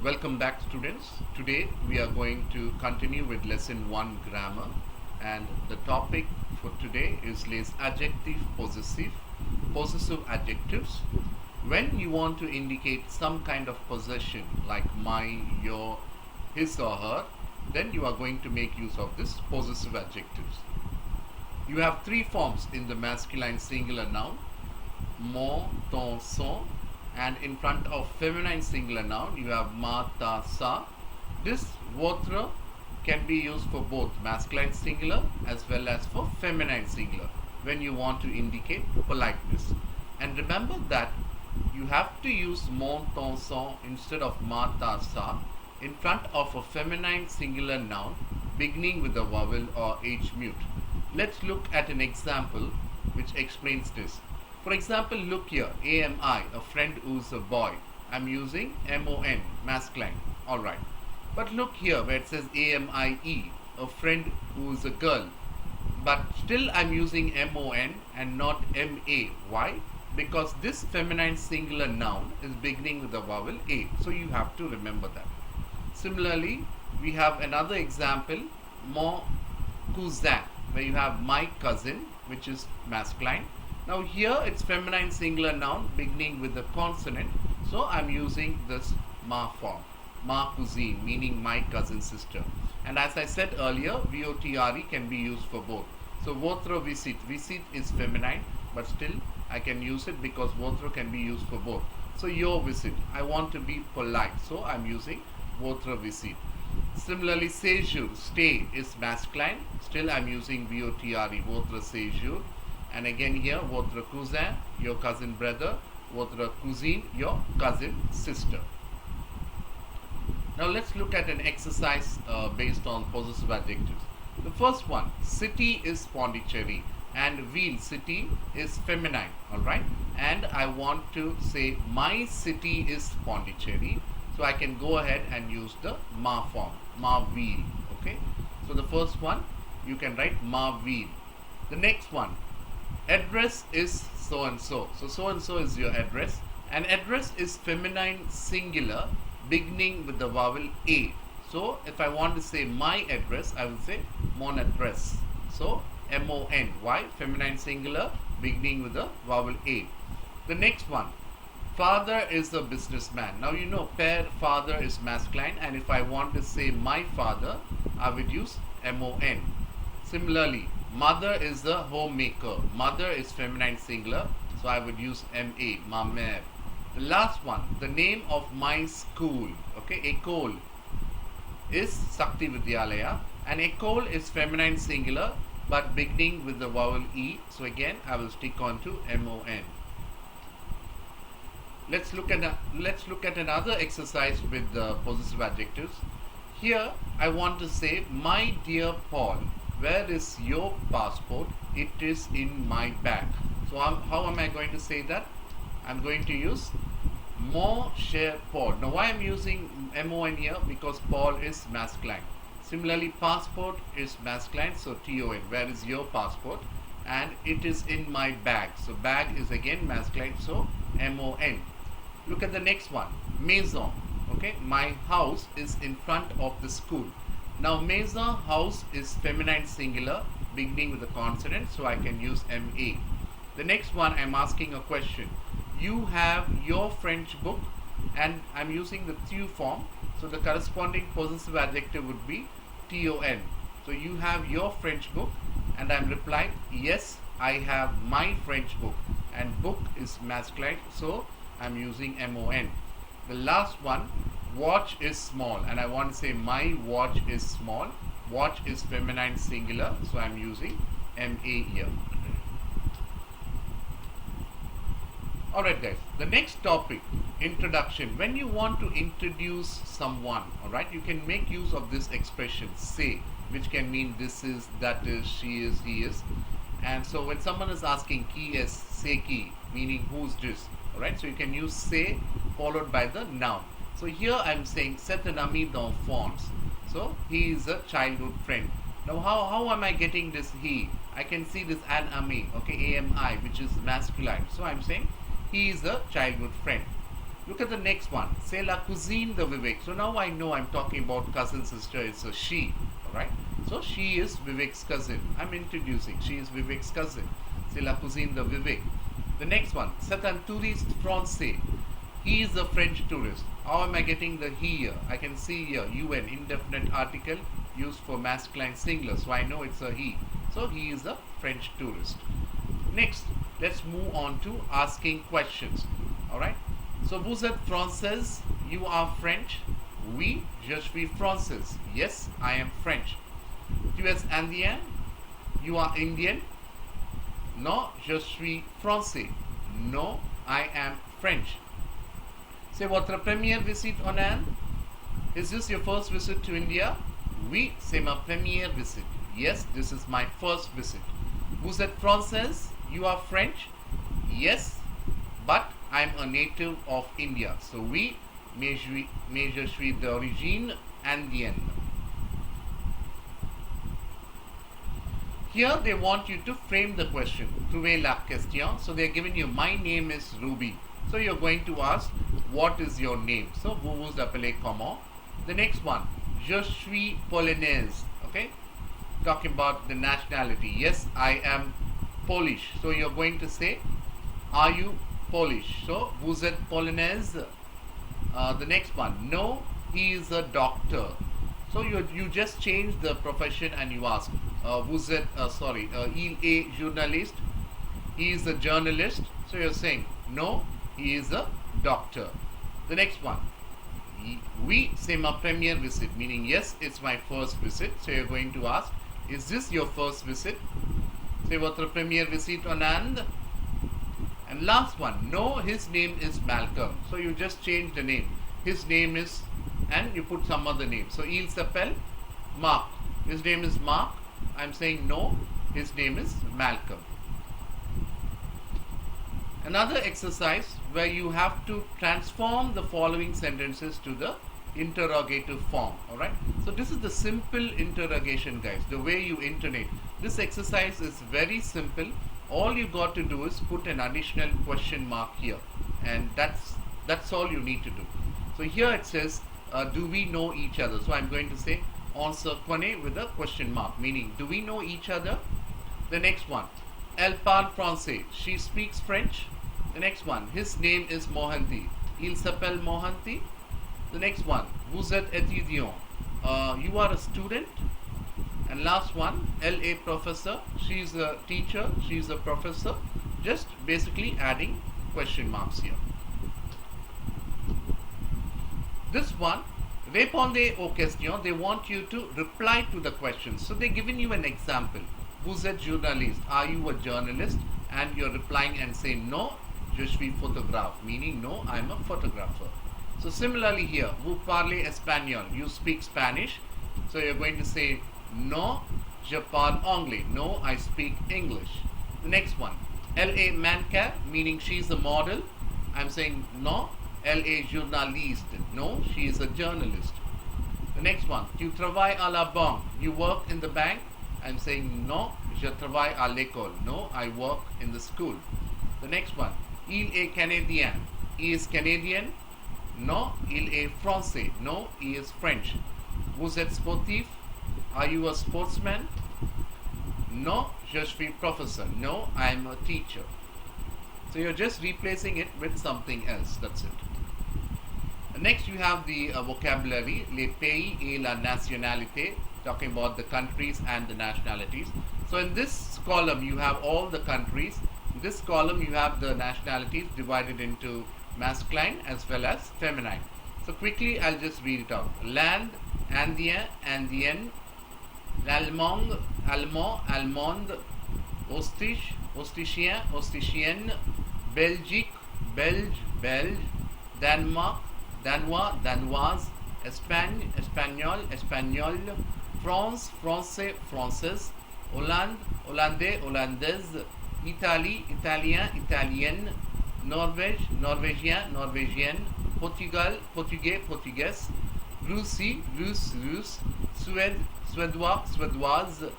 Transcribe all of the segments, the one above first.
Welcome back, students. Today we are going to continue with lesson 1 grammar, and the topic for today is les adjective possessive adjectives. When you want to indicate some kind of possession like my, your, his or her, then you are going to make use of this possessive adjectives. You have three forms in the masculine singular noun: mon, ton, son, and in front of feminine singular noun you have ma, ta, sa. This votre can be used for both masculine singular as well as for feminine singular when you want to indicate politeness. And remember that you have to use mon, ton, son instead of ma, ta, sa in front of a feminine singular noun beginning with a vowel or H mute. Let's look at an example which explains this. For example, look here, AMI, a friend who's a boy. I'm using MON, masculine. Alright. But look here where it says AMIE, a friend who's a girl. But still I'm using MON and not MA. Why? Because this feminine singular noun is beginning with the vowel A. So you have to remember that. Similarly, we have another example, mon cousin, where you have my cousin, which is masculine. Now here it's feminine singular noun beginning with the consonant, so I'm using this ma form, ma cousine, meaning my cousin sister. And as I said earlier, VOTRE can be used for both. So votre visite is feminine, but still I can use it because votre can be used for both. So your visit, I want to be polite, so I'm using votre visite. Similarly, séjour, stay, is masculine, still I'm using VOTRE, votre séjour. And again here, votre cousin, your cousin brother, votre cousine, your cousin sister. Now let's look at an exercise based on possessive adjectives. The first one, city is Pondicherry, and ville, city, is feminine, alright? And I want to say my city is Pondicherry, so I can go ahead and use the ma form, ma ville, okay? So the first one, you can write ma ville. The next one, address is so and so. So and so is your address, and address is feminine singular beginning with the vowel A. So if I want to say my address, I will say mon adresse. So MON. Why? Feminine singular beginning with the vowel A. The next one, father is a businessman. Now you know pair father is masculine, and if I want to say my father, I would use MON. Similarly, mother is the homemaker. Mother is feminine singular, so I would use MA, ma mère. The last one, the name of my school, okay, école, is Sakti Vidyalaya, and école is feminine singular but beginning with the vowel E, so again I will stick on to MON. Let's look at another exercise with the possessive adjectives. Here I want to say, my dear Paul, where is your passport? It is in my bag. So how am I going to say that? I'm going to use mon cher Paul. Now why I'm using MON here? Because Paul is masculine. Similarly, passport is masculine, so TON, where is your passport? And it is in my bag. So bag is again masculine, so MON. Look at the next one, maison. Okay, my house is in front of the school. Now maison, house, is feminine singular beginning with a consonant, so I can use MA. The next one, I'm asking a question. You have your French book, and I'm using the tu form, so the corresponding possessive adjective would be TON. So you have your French book, and I'm replying, yes, I have my French book, and book is masculine, so I'm using MON. The last one, watch is small, and I want to say my watch is small. Watch is feminine singular, so I'm using MA here. Alright guys, the next topic, introduction. When you want to introduce someone, alright, you can make use of this expression, say, which can mean this is, that is, she is, he is. And so when someone is asking qui est, c'est qui, meaning who's this, alright, so you can use say followed by the noun. So here I'm saying c'est un ami d'enfance. So he is a childhood friend. Now how am I getting this he? I can see this an ami, okay, AMI, which is masculine. So I'm saying he is a childhood friend. Look at the next one. C'est la cousine de Vivek. So now I know I'm talking about cousin sister. It's a she. Alright. So she is Vivek's cousin. I'm introducing. She is Vivek's cousin. C'est la cousine de Vivek. The next one. C'est un touriste français. He is a French tourist. How am I getting the he here? I can see here UN, indefinite article used for masculine singular. So I know it's a he. So he is a French tourist. Next, let's move on to asking questions. Alright. So vous êtes française? You are French? Oui, je suis française. Yes, I am French. Tu es indien? You are Indian? Non, je suis français. No, I am French. C'est votre première visite en Inde? Is this your first visit to India? Oui, c'est ma première visite. Yes, this is my first visit. Vous êtes française? You are French? Yes, but I'm a native of India. So oui, mais je suis d'origine indienne. Here they want you to frame the question. Trouver la question. So they are giving you, my name is Ruby. So you're going to ask, what is your name? So vous vous appelez comment? The next one, je suis polonaise. Okay, talking about the nationality. Yes, I am Polish. So you're going to say, are you Polish? So vous êtes polonaise. The next one, no, he is a doctor. So you just change the profession and you ask, vous êtes, il est journaliste. He is a journalist. So you're saying, no, he is a doctor. The next one, oui, c'est ma première visite, meaning yes, it's my first visit. So you're going to ask, is this your first visit? C'est votre première visite en Inde? And last one, no, his name is Malcolm. So you just change the name. His name is, and you put some other name. So il s'appelle Mark. His name is Mark. I'm saying no, his name is Malcolm. Another exercise where you have to transform the following sentences to the interrogative form. Alright. So this is the simple interrogation, guys. The way you intonate. This exercise is very simple. All you got to do is put an additional question mark here, and that's all you need to do. So here it says, do we know each other? So I'm going to say, on se connaît with a question mark, meaning do we know each other? The next one, elle parle français. She speaks French. The next one, his name is Mohanty. Il s'appelle Mohanty. The next one, vous êtes étudiant. You are a student. And last one, elle est professeur. She is a teacher. She is a professor. Just basically adding question marks here. This one, répondez aux questions. They want you to reply to the questions. So they're giving you an example. Vous êtes journaliste. Are you a journalist? And you're replying and saying, no, je suis photographe. Meaning, no, I'm a photographer. So similarly here, vous parlez espagnol. You speak Spanish. So you're going to say, no, je parle anglais. No, I speak English. The next one, elle est mannequin, meaning she's a model. I'm saying, no, elle est journaliste. No, she is a journalist. The next one, tu travailles à la banque. You work in the bank. I'm saying, no, je travaille à l'école. No, I work in the school. The next one, il est canadien. He is Canadian. No, il est français. No, he is French. Vous êtes sportif. Are you a sportsman? No, je suis professeur. No, I am a teacher. So you're just replacing it with something else. That's it. Next you have the vocabulary, les pays et la nationalité, talking about the countries and the nationalities. So in this column you have all the countries. In this column you have the nationalities divided into masculine as well as feminine. So quickly I'll just read it out. Land, Indien, Indienne, l'Allemand, Allemand, Allemande, Autriche, Autrichien, Autrichienne, Belgique, Belge, Belge, Denmark, Danois, Danoise, Espagne, Espagnol, Espagnol, France, Français, Française, Hollande, Hollandais, Hollandaise, Italie, Italien, Italienne, Norvège, Norvégien, Norvégienne, Portugal, Portugais, Portugaise, Russie, Russe, Russe, Suède, Suédois, Suédoise,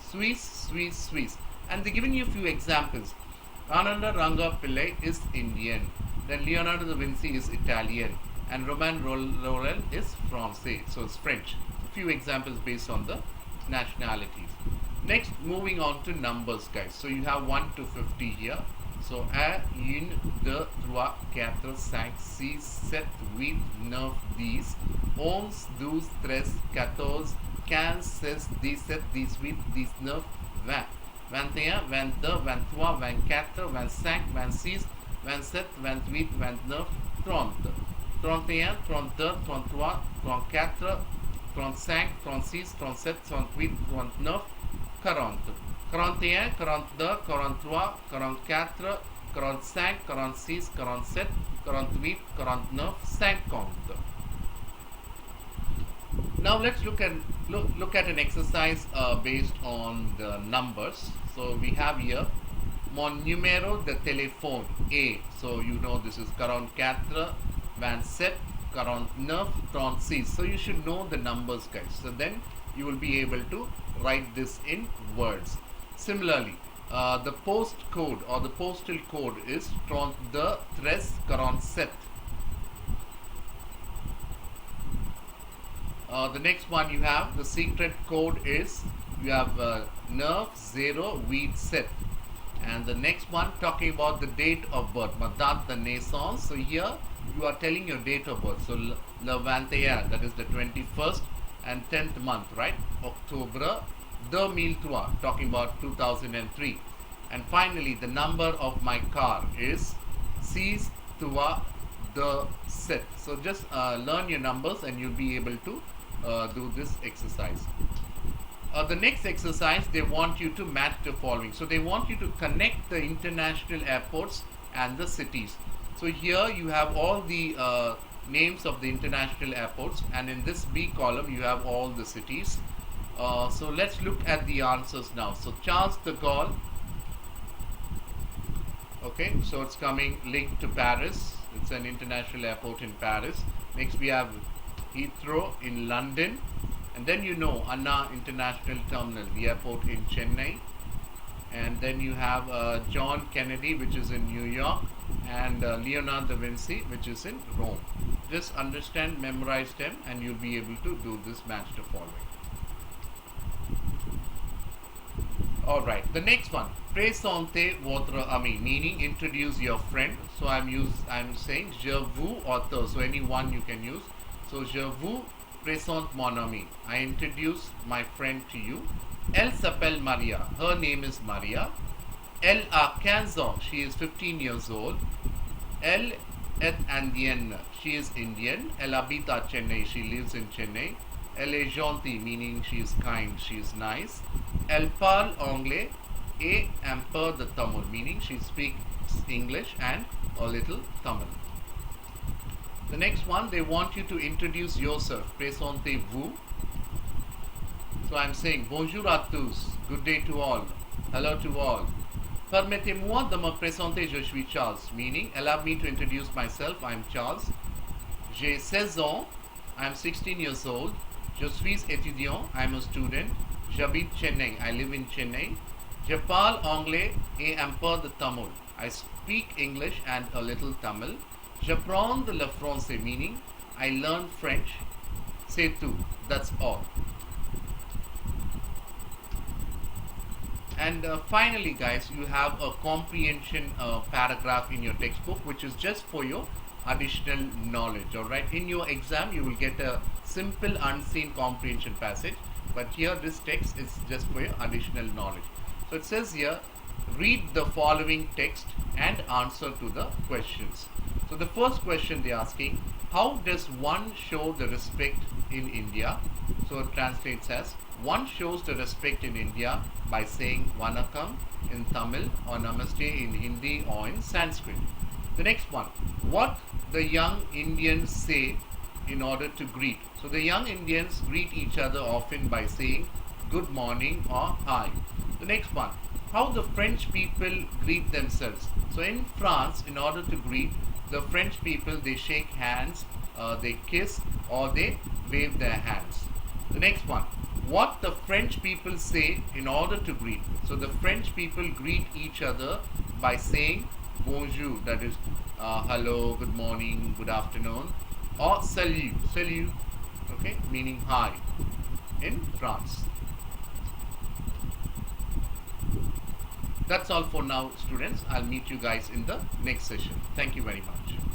Swiss, Swiss, Swiss. And they're giving you a few examples. Ananda Ranga Pillai is Indian. Then Leonardo da Vinci is Italian, and Romain Rolland is Francais, so it's French. A few examples based on the nationalities. Next, moving on to numbers, guys. So you have 1 to 50 here. So 1, 2, 3, 4, 5, 6, 7, 8, 9, 10, 11, 12, 13, 14, 15, 16, 17, 18, 19, 20, 21, 22, 23, 24, 25, 26, 27, 28, 29, 30, 31, 32, 33, 34, 35, 36, 37, 38, 39, 40. 41, 42, 43, 44, 45, 46, 47, 48, 49, 50. Now let's look at an exercise based on the numbers. So we have here mon numéro de téléphone est. So you know this is 44, 27, 49, 36. So you should know the numbers, guys. So then you will be able to write this in words. Similarly, the post code or the postal code is 32 13 47. The next one you have the secret code is you have 9087, and the next one talking about the date of birth, ma date de naissance. So here you are telling your date of birth. So le 21, that is the 21st and 10th month, right? October 2003, talking about 2003. And finally, the number of my car is 6 the set. So just learn your numbers and you'll be able to do this exercise. The next exercise, they want you to match the following. So they want you to connect the international airports and the cities. So here you have all the names of the international airports, and in this B column you have all the cities. So let's look at the answers now. So Charles de Gaulle, okay, so it's coming linked to Paris. It's an international airport in Paris. Next we have Heathrow in London, and then you know Anna International Terminal, the airport in Chennai. And then you have John Kennedy, which is in New York, and Leonardo da Vinci, which is in Rome. Just understand, memorize them, and you'll be able to do this match the following. Alright, the next one, présentez votre ami, meaning introduce your friend. So I'm saying je vous auteur, so any one you can use. So je vous présente mon ami, I introduce my friend to you. Elle s'appelle Maria, her name is Maria. Elle a 15 ans, she is 15 years old. Elle est indienne, she is Indian. Elle habite à Chennai, she lives in Chennai. Elle est gentille, meaning she is kind, she is nice. Elle parle anglais et un peu de Tamil, meaning she speaks English and a little Tamil. The next one, they want you to introduce yourself. Présentez-vous. So I'm saying bonjour à tous, good day to all, hello to all. Permettez-moi de me présenter, je suis Charles, meaning allow me to introduce myself, I'm Charles. J'ai 16 ans, I'm 16 years old. Je suis étudiant, I'm a student. J'habite Chennai, I live in Chennai. Je parle anglais et un peu de Tamil, I speak English and a little Tamil. J'apprends le français, meaning I learn French. C'est tout, that's all. And finally, guys, you have a comprehension paragraph in your textbook, which is just for your additional knowledge. Alright, in your exam you will get a simple unseen comprehension passage, but here this text is just for your additional knowledge. So it says here, read the following text and answer to the questions. So the first question they're asking, how does one show the respect in India? So it translates as, one shows the respect in India by saying Vanakkam in Tamil or Namaste in Hindi or in Sanskrit. The next one, what the young Indians say in order to greet. So the young Indians greet each other often by saying good morning or hi. The next one, how the French people greet themselves. So in France, in order to greet, the French people, they shake hands, they kiss, or they wave their hands. The next one, what the French people say in order to greet. So the French people greet each other by saying bonjour, that is hello, good morning, good afternoon, or salut, okay, meaning hi in France. That's all for now, students. I'll meet you guys in the next session. Thank you very much.